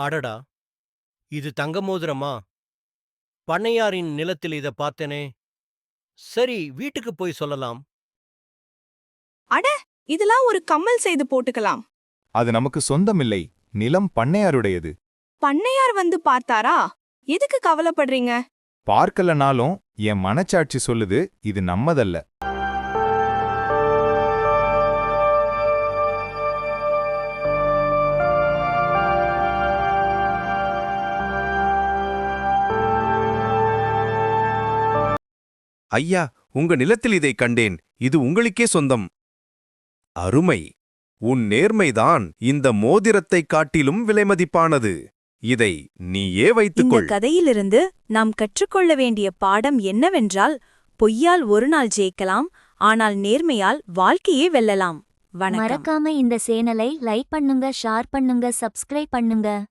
அடடா! இது தங்க மோதிரமா? பண்ணையாரின் நிலத்தில் இத பார்த்தேனே! சரி, வீட்டுக்கு போய் சொல்லலாம். அட, இதெல்லாம் ஒரு கம்மல் செய்து போட்டுக்கலாம். அது நமக்கு சொந்தமில்லை, நிலம் பண்ணையாருடையது. பண்ணையார் வந்து பார்த்தாரா? எதுக்கு கவலைப்படுறீங்க? பார்க்கலனாலும் என் மனச்சாட்சி சொல்லுது இது நம்மதல்ல. ஐயா, உங்க நிலத்தில் இதைக் கண்டேன். இது உங்களுக்கே சொந்தம். அருமை. உன் நேர்மைதான் இந்த மோதிரத்தைக் காட்டிலும் விலைமதிப்பானது. இதை நீயே இந்த வைத்துக்கொள். கதையிலிருந்து நாம் கற்றுக்கொள்ள வேண்டிய பாடம் என்னவென்றால், பொய்யால் ஒரு நாள் ஜெயிக்கலாம், ஆனால் நேர்மையால் வாழ்க்கையே வெல்லலாம். வணக்கம். மறக்காம இந்த சேனலை லைக் பண்ணுங்க, ஷேர் பண்ணுங்க, சப்ஸ்கிரைப் பண்ணுங்க.